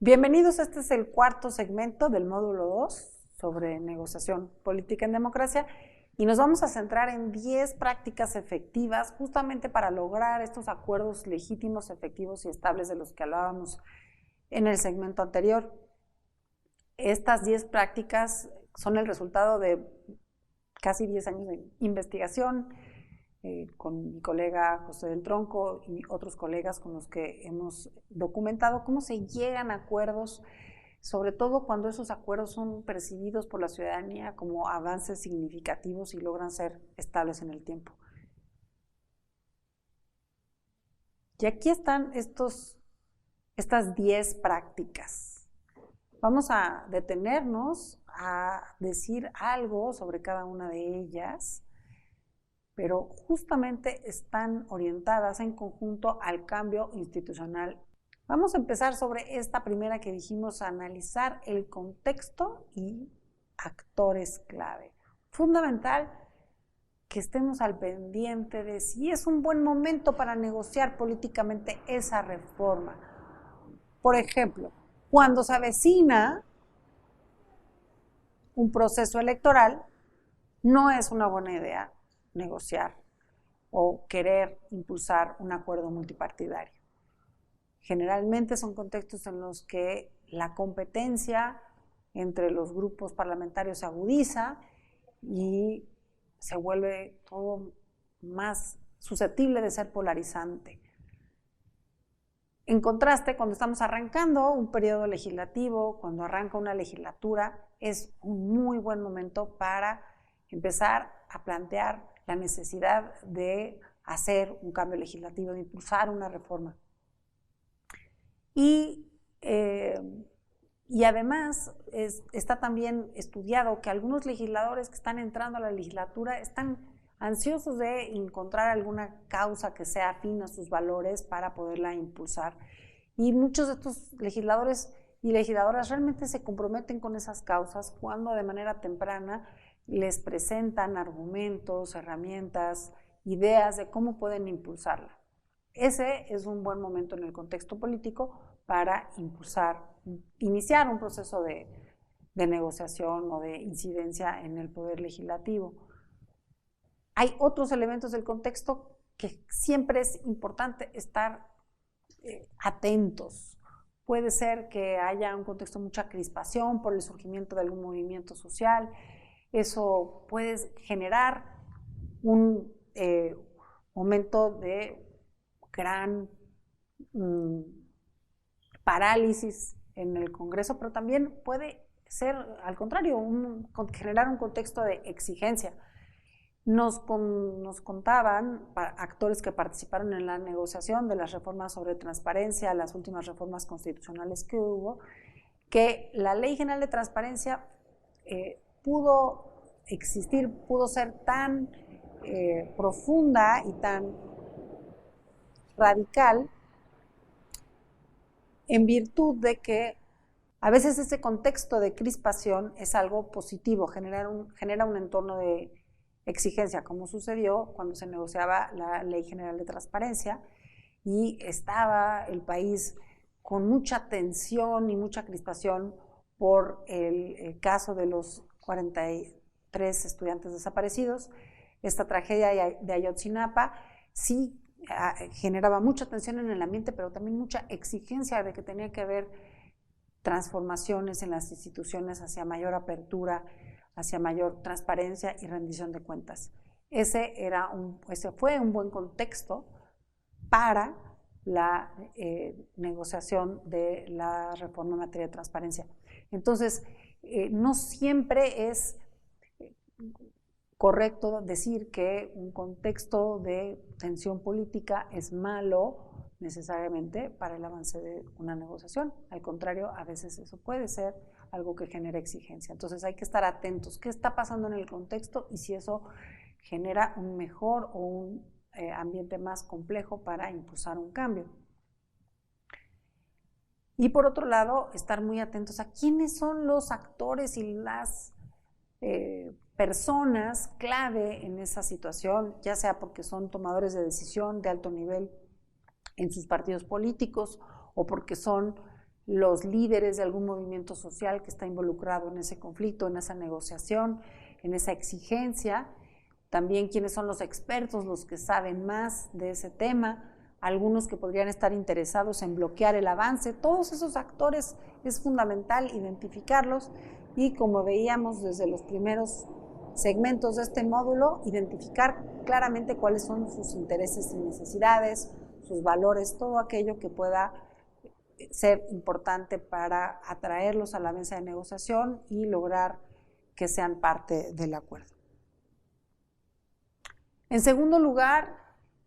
Bienvenidos, este es el cuarto segmento del módulo 2 sobre negociación política en democracia y nos vamos a centrar en 10 prácticas efectivas justamente para lograr estos acuerdos legítimos, efectivos y estables de los que hablábamos en el segmento anterior. Estas 10 prácticas son el resultado de casi 10 años de investigación con mi colega José del Tronco y otros colegas con los que hemos documentado cómo se llegan a acuerdos, sobre todo cuando esos acuerdos son percibidos por la ciudadanía como avances significativos y logran ser estables en el tiempo. Y aquí están estas 10 prácticas. Vamos a detenernos a decir algo sobre cada una de ellas, pero justamente están orientadas en conjunto al cambio institucional. Vamos a empezar sobre esta primera que dijimos, analizar el contexto y actores clave. Fundamental que estemos al pendiente de si es un buen momento para negociar políticamente esa reforma. Por ejemplo, cuando se avecina un proceso electoral, no es una buena idea negociar o querer impulsar un acuerdo multipartidario. Generalmente son contextos en los que la competencia entre los grupos parlamentarios se agudiza y se vuelve todo más susceptible de ser polarizante. En contraste, cuando estamos arrancando un periodo legislativo, cuando arranca una legislatura, es un muy buen momento para empezar a plantear la necesidad de hacer un cambio legislativo, de impulsar una reforma. Y además está también estudiado que algunos legisladores que están entrando a la legislatura están ansiosos de encontrar alguna causa que sea afín a sus valores para poderla impulsar. Y muchos de estos legisladores y legisladoras realmente se comprometen con esas causas cuando de manera temprana les presentan argumentos, herramientas, ideas de cómo pueden impulsarla. Ese es un buen momento en el contexto político para iniciar un proceso de negociación o de incidencia en el poder legislativo. Hay otros elementos del contexto que siempre es importante estar atentos. Puede ser que haya un contexto de mucha crispación por el surgimiento de algún movimiento social. Eso puede generar un momento de gran parálisis en el Congreso, pero también puede ser, al contrario, generar un contexto de exigencia. Nos contaban actores que participaron en la negociación de las reformas sobre transparencia, las últimas reformas constitucionales que hubo, que la Ley General de Transparencia pudo existir, pudo ser tan profunda y tan radical en virtud de que a veces ese contexto de crispación es algo positivo, genera un entorno de exigencia, como sucedió cuando se negociaba la Ley General de Transparencia y estaba el país con mucha tensión y mucha crispación por el caso de los 43 estudiantes desaparecidos. Esta tragedia de Ayotzinapa sí generaba mucha tensión en el ambiente, pero también mucha exigencia de que tenía que haber transformaciones en las instituciones hacia mayor apertura, hacia mayor transparencia y rendición de cuentas. Ese fue un buen contexto para la negociación de la reforma en materia de transparencia. Entonces, no siempre es correcto decir que un contexto de tensión política es malo necesariamente para el avance de una negociación. Al contrario, a veces eso puede ser algo que genera exigencia. Entonces hay que estar atentos. ¿Qué está pasando en el contexto y si eso genera un mejor o un ambiente más complejo para impulsar un cambio? Y por otro lado, estar muy atentos a quiénes son los actores y las personas clave en esa situación, ya sea porque son tomadores de decisión de alto nivel en sus partidos políticos o porque son los líderes de algún movimiento social que está involucrado en ese conflicto, en esa negociación, en esa exigencia. También quiénes son los expertos, los que saben más de ese tema, algunos que podrían estar interesados en bloquear el avance. Todos esos actores es fundamental identificarlos y, como veíamos desde los primeros segmentos de este módulo, identificar claramente cuáles son sus intereses y necesidades, sus valores, todo aquello que pueda ser importante para atraerlos a la mesa de negociación y lograr que sean parte del acuerdo. En segundo lugar,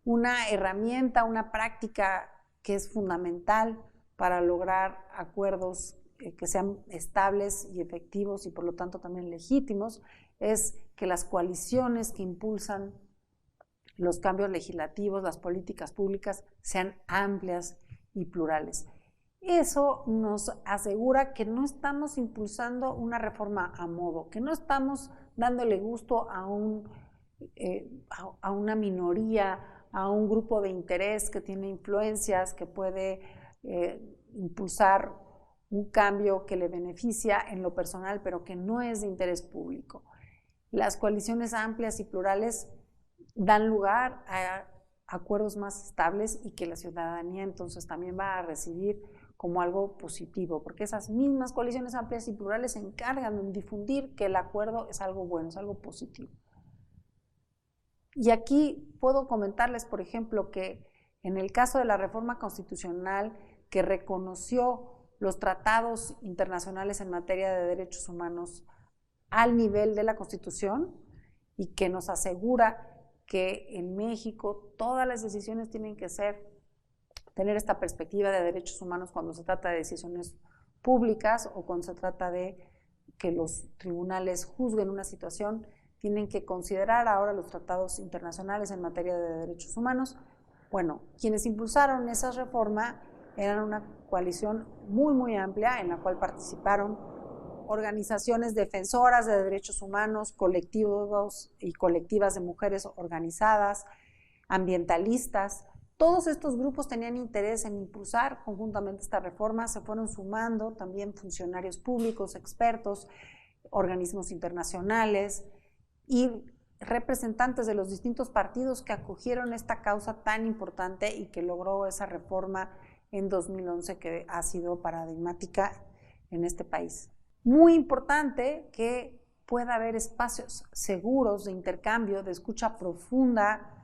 una herramienta, una práctica que es fundamental para lograr acuerdos que sean estables y efectivos y por lo tanto también legítimos, es que las coaliciones que impulsan los cambios legislativos, las políticas públicas, sean amplias y plurales. Eso nos asegura que no estamos impulsando una reforma a modo, que no estamos dándole gusto a una minoría, a un grupo de interés que tiene influencias, que puede impulsar un cambio que le beneficia en lo personal, pero que no es de interés público. Las coaliciones amplias y plurales dan lugar a acuerdos más estables y que la ciudadanía entonces también va a recibir como algo positivo, porque esas mismas coaliciones amplias y plurales se encargan de difundir que el acuerdo es algo bueno, es algo positivo. Y aquí puedo comentarles, por ejemplo, que en el caso de la reforma constitucional que reconoció los tratados internacionales en materia de derechos humanos al nivel de la Constitución y que nos asegura que en México todas las decisiones tienen que tener esta perspectiva de derechos humanos cuando se trata de decisiones públicas o cuando se trata de que los tribunales juzguen una situación, tienen que considerar ahora los tratados internacionales en materia de derechos humanos. Bueno, quienes impulsaron esa reforma eran una coalición muy amplia en la cual participaron organizaciones defensoras de derechos humanos, colectivos y colectivas de mujeres organizadas, ambientalistas. Todos estos grupos tenían interés en impulsar conjuntamente esta reforma, se fueron sumando también funcionarios públicos, expertos, organismos internacionales y representantes de los distintos partidos que acogieron esta causa tan importante y que logró esa reforma en 2011 que ha sido paradigmática en este país. Muy importante que pueda haber espacios seguros de intercambio, de escucha profunda,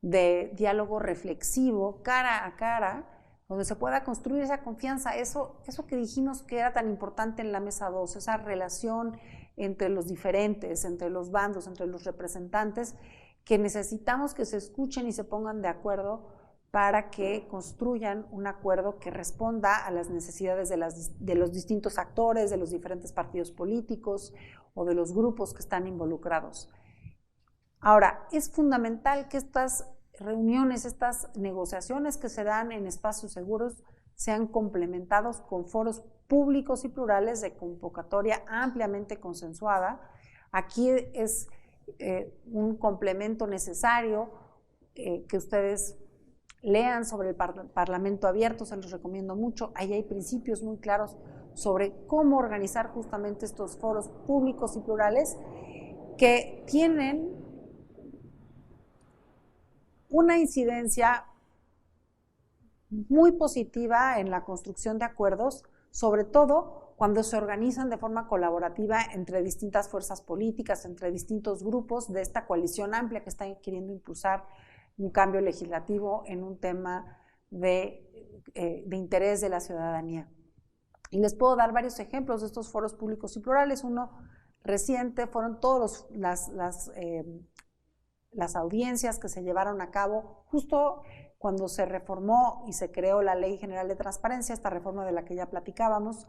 de diálogo reflexivo, cara a cara, donde se pueda construir esa confianza, eso que dijimos que era tan importante en la mesa 2, esa relación entre los diferentes, entre los bandos, entre los representantes, que necesitamos que se escuchen y se pongan de acuerdo para que construyan un acuerdo que responda a las necesidades de los distintos actores, de los diferentes partidos políticos o de los grupos que están involucrados. Ahora, es fundamental que estas reuniones, estas negociaciones que se dan en espacios seguros sean complementados con foros públicos y plurales de convocatoria ampliamente consensuada. Aquí es un complemento necesario que ustedes lean sobre el Parlamento Abierto, se los recomiendo mucho. Ahí hay principios muy claros sobre cómo organizar justamente estos foros públicos y plurales que tienen una incidencia muy positiva en la construcción de acuerdos, sobre todo cuando se organizan de forma colaborativa entre distintas fuerzas políticas, entre distintos grupos de esta coalición amplia que está queriendo impulsar un cambio legislativo en un tema de interés de la ciudadanía. Y les puedo dar varios ejemplos de estos foros públicos y plurales. Uno reciente fueron todas las audiencias que se llevaron a cabo justo cuando se reformó y se creó la Ley General de Transparencia, esta reforma de la que ya platicábamos.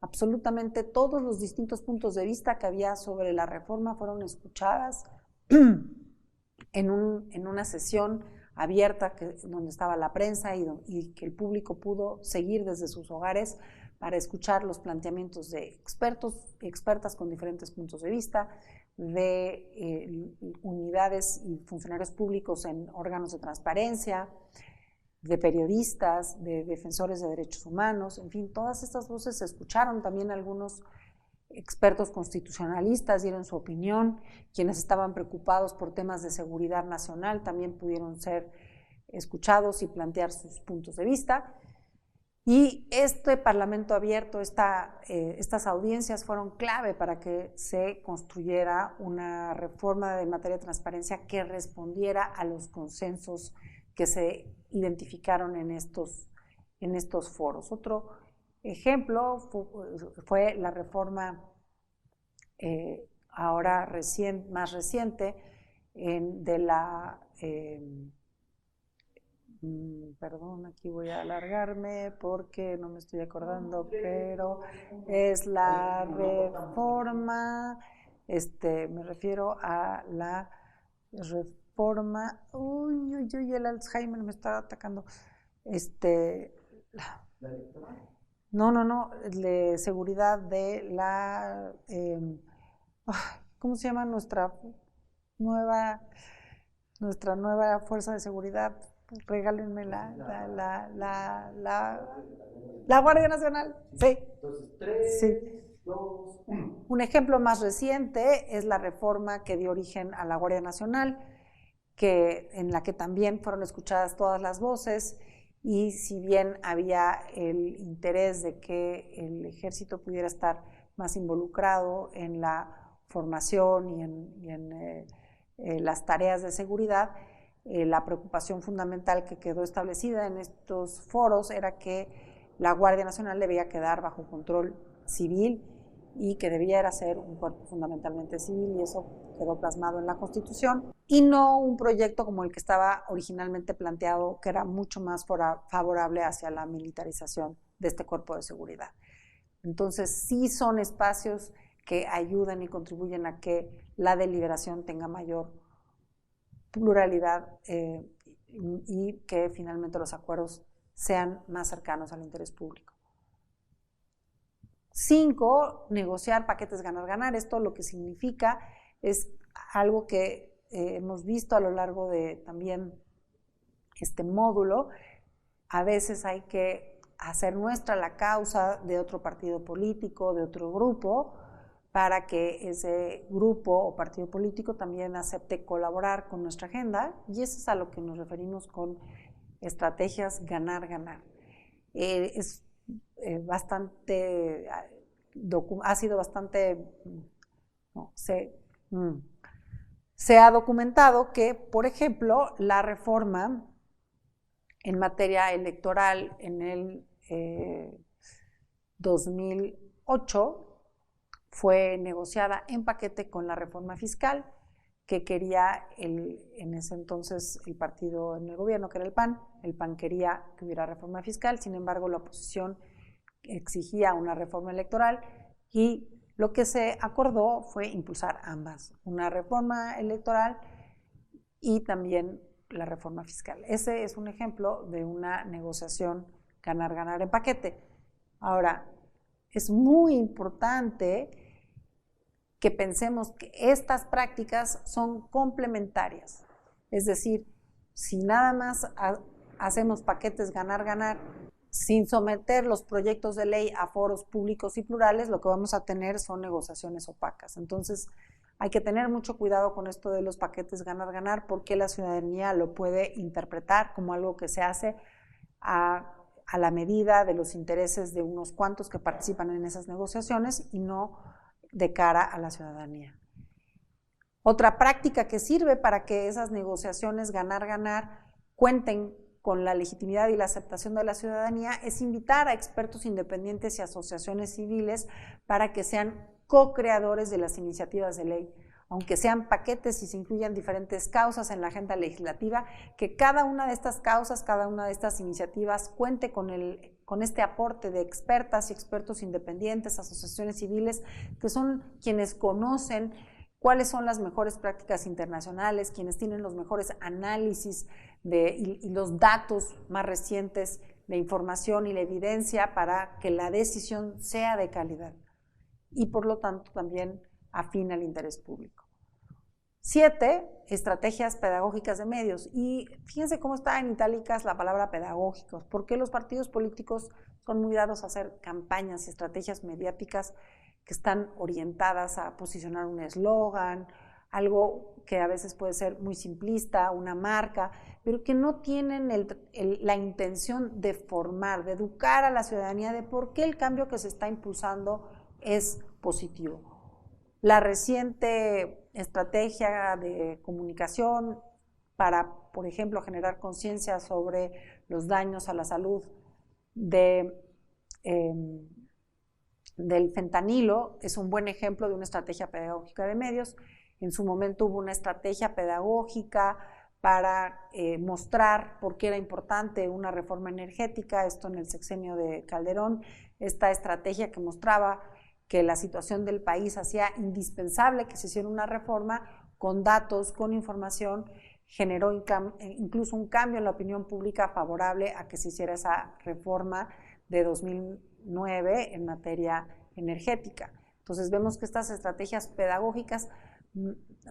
Absolutamente todos los distintos puntos de vista que había sobre la reforma fueron escuchadas en una sesión abierta donde estaba la prensa y que el público pudo seguir desde sus hogares para escuchar los planteamientos de expertos y expertas con diferentes puntos de vista, de unidades y funcionarios públicos en órganos de transparencia, de periodistas, de defensores de derechos humanos, en fin, todas estas voces se escucharon. También algunos expertos constitucionalistas dieron su opinión, quienes estaban preocupados por temas de seguridad nacional también pudieron ser escuchados y plantear sus puntos de vista. Y este Parlamento abierto, estas audiencias fueron clave para que se construyera una reforma en materia de transparencia que respondiera a los consensos que se identificaron en estos foros. Otro ejemplo fue la reforma ahora más reciente de la... perdón, aquí voy a alargarme porque no me estoy acordando, pero es la reforma, me refiero a la reforma, el Alzheimer me está atacando, no, de seguridad de la, ¿cómo se llama nuestra nueva fuerza de seguridad? Regálenme la Guardia Nacional. Sí. Entonces, 3, sí. 2, 1. Un ejemplo más reciente es la reforma que dio origen a la Guardia Nacional, en la que también fueron escuchadas todas las voces, y si bien había el interés de que el ejército pudiera estar más involucrado en la formación y en las tareas de seguridad, la preocupación fundamental que quedó establecida en estos foros era que la Guardia Nacional debía quedar bajo control civil y que debía ser un cuerpo fundamentalmente civil, y eso quedó plasmado en la Constitución, y no un proyecto como el que estaba originalmente planteado, que era mucho más favorable hacia la militarización de este cuerpo de seguridad. Entonces, sí son espacios que ayudan y contribuyen a que la deliberación tenga mayor pluralidad y que finalmente los acuerdos sean más cercanos al interés público. 5, negociar paquetes ganar-ganar. Esto lo que significa es algo que hemos visto a lo largo de también este módulo. A veces hay que hacer nuestra la causa de otro partido político, de otro grupo, para que ese grupo o partido político también acepte colaborar con nuestra agenda, y eso es a lo que nos referimos con estrategias ganar-ganar. Es bastante, ha sido bastante, se ha documentado que, por ejemplo, la reforma en materia electoral en el 2008 fue negociada en paquete con la reforma fiscal que quería en ese entonces el partido en el gobierno, que era el PAN. El PAN quería que hubiera reforma fiscal, sin embargo la oposición exigía una reforma electoral, y lo que se acordó fue impulsar ambas, una reforma electoral y también la reforma fiscal. Ese es un ejemplo de una negociación ganar-ganar en paquete. Ahora, es muy importante que pensemos que estas prácticas son complementarias. Es decir, si nada más hacemos paquetes ganar-ganar sin someter los proyectos de ley a foros públicos y plurales, lo que vamos a tener son negociaciones opacas. Entonces, hay que tener mucho cuidado con esto de los paquetes ganar-ganar, porque la ciudadanía lo puede interpretar como algo que se hace a la medida de los intereses de unos cuantos que participan en esas negociaciones y no de cara a la ciudadanía. Otra práctica que sirve para que esas negociaciones ganar-ganar cuenten con la legitimidad y la aceptación de la ciudadanía es invitar a expertos independientes y asociaciones civiles para que sean co-creadores de las iniciativas de ley, aunque sean paquetes y se incluyan diferentes causas en la agenda legislativa, que cada una de estas causas, cada una de estas iniciativas cuente con este aporte de expertas y expertos independientes, asociaciones civiles, que son quienes conocen cuáles son las mejores prácticas internacionales, quienes tienen los mejores análisis y los datos más recientes, la información y la evidencia para que la decisión sea de calidad y por lo tanto también afín al interés público. 7, estrategias pedagógicas de medios. Y fíjense cómo está en itálicas la palabra pedagógicos, porque los partidos políticos son muy dados a hacer campañas y estrategias mediáticas que están orientadas a posicionar un eslogan, algo que a veces puede ser muy simplista, una marca, pero que no tienen la intención de formar, de educar a la ciudadanía de por qué el cambio que se está impulsando es positivo. La reciente estrategia de comunicación para, por ejemplo, generar conciencia sobre los daños a la salud del fentanilo es un buen ejemplo de una estrategia pedagógica de medios. En su momento hubo una estrategia pedagógica para mostrar por qué era importante una reforma energética, esto en el sexenio de Calderón, esta estrategia que mostraba que la situación del país hacía indispensable que se hiciera una reforma con datos, con información, generó incluso un cambio en la opinión pública favorable a que se hiciera esa reforma de 2009 en materia energética. Entonces vemos que estas estrategias pedagógicas,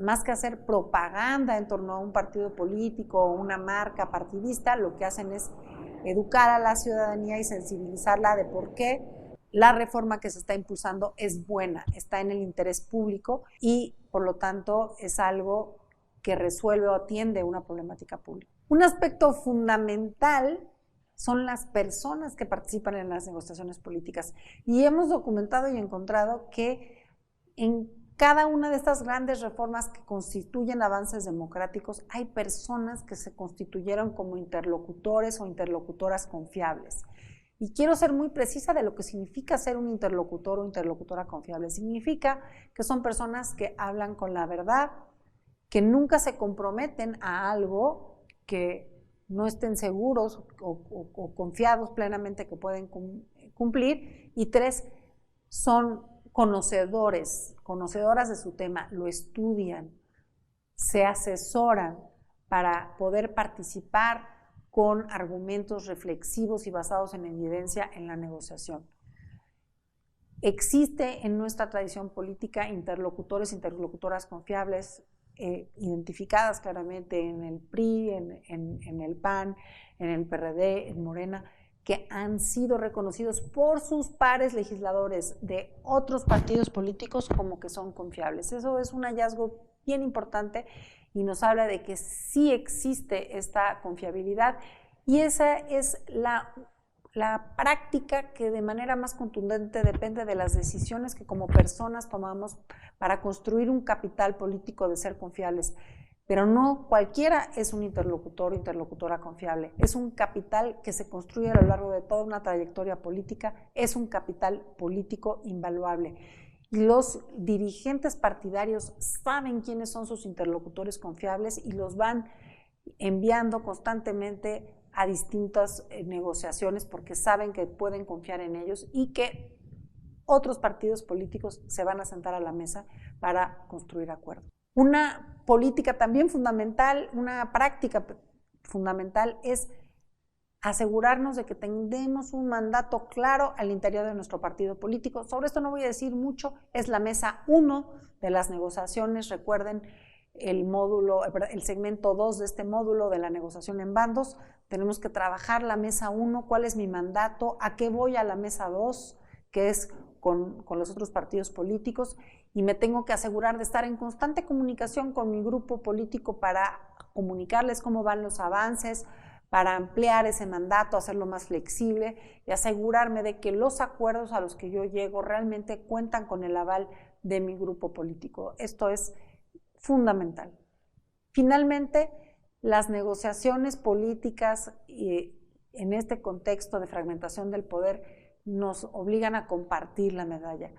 más que hacer propaganda en torno a un partido político o una marca partidista, lo que hacen es educar a la ciudadanía y sensibilizarla de por qué la reforma que se está impulsando es buena, está en el interés público y por lo tanto es algo que resuelve o atiende una problemática pública. Un aspecto fundamental son las personas que participan en las negociaciones políticas y hemos documentado y encontrado que en cada una de estas grandes reformas que constituyen avances democráticos hay personas que se constituyeron como interlocutores o interlocutoras confiables. Y quiero ser muy precisa de lo que significa ser un interlocutor o interlocutora confiable. Significa que son personas que hablan con la verdad, que nunca se comprometen a algo que no estén seguros o confiados plenamente que pueden cumplir. Y 3, son conocedoras de su tema, lo estudian, se asesoran para poder participar con argumentos reflexivos y basados en evidencia en la negociación. Existe en nuestra tradición política interlocutores, interlocutoras confiables, identificadas claramente en el PRI, en el PAN, en el PRD, en Morena, que han sido reconocidos por sus pares legisladores de otros partidos políticos como que son confiables. Eso es un hallazgo bien importante y nos habla de que sí existe esta confiabilidad y esa es la práctica que de manera más contundente depende de las decisiones que como personas tomamos para construir un capital político de ser confiables. Pero no cualquiera es un interlocutor o interlocutora confiable. Es un capital que se construye a lo largo de toda una trayectoria política, es un capital político invaluable. Y los dirigentes partidarios saben quiénes son sus interlocutores confiables y los van enviando constantemente a distintas negociaciones porque saben que pueden confiar en ellos y que otros partidos políticos se van a sentar a la mesa para construir acuerdos. Una política también fundamental, una práctica fundamental es asegurarnos de que tengamos un mandato claro al interior de nuestro partido político. Sobre esto no voy a decir mucho, es la mesa 1 de las negociaciones, recuerden el segmento 2 de este módulo de la negociación en bandos, tenemos que trabajar la mesa 1, cuál es mi mandato, a qué voy a la mesa 2, que es con los otros partidos políticos, y me tengo que asegurar de estar en constante comunicación con mi grupo político para comunicarles cómo van los avances, para ampliar ese mandato, hacerlo más flexible y asegurarme de que los acuerdos a los que yo llego realmente cuentan con el aval de mi grupo político. Esto es fundamental. Finalmente, las negociaciones políticas en este contexto de fragmentación del poder nos obligan a compartir la medalla.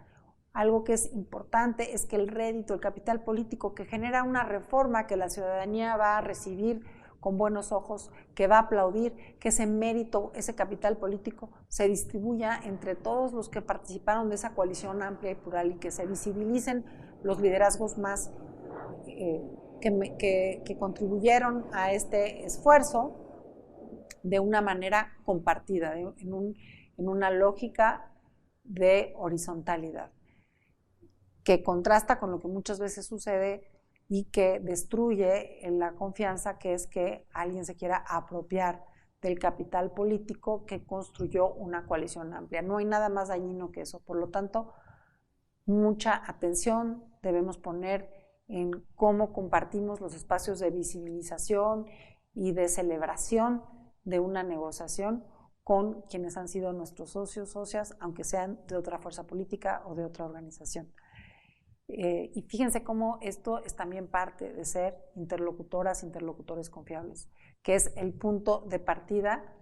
Algo que es importante es que el rédito, el capital político que genera una reforma que la ciudadanía va a recibir con buenos ojos, que va a aplaudir, que ese mérito, ese capital político se distribuya entre todos los que participaron de esa coalición amplia y plural y que se visibilicen los liderazgos más que contribuyeron a este esfuerzo de una manera compartida, en una lógica de horizontalidad, que contrasta con lo que muchas veces sucede y que destruye la confianza, que es que alguien se quiera apropiar del capital político que construyó una coalición amplia. No hay nada más dañino que eso. Por lo tanto, mucha atención debemos poner en cómo compartimos los espacios de visibilización y de celebración de una negociación con quienes han sido nuestros socios, socias, aunque sean de otra fuerza política o de otra organización. Y fíjense cómo esto es también parte de ser interlocutoras, interlocutores confiables, que es el punto de partida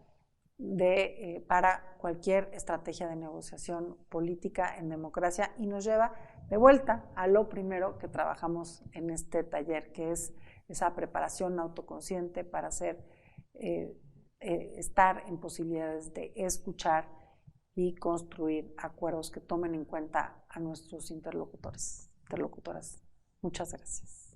para cualquier estrategia de negociación política en democracia, y nos lleva de vuelta a lo primero que trabajamos en este taller, que es esa preparación autoconsciente para estar en posibilidades de escuchar y construir acuerdos que tomen en cuenta a nuestros interlocutoras. Muchas gracias.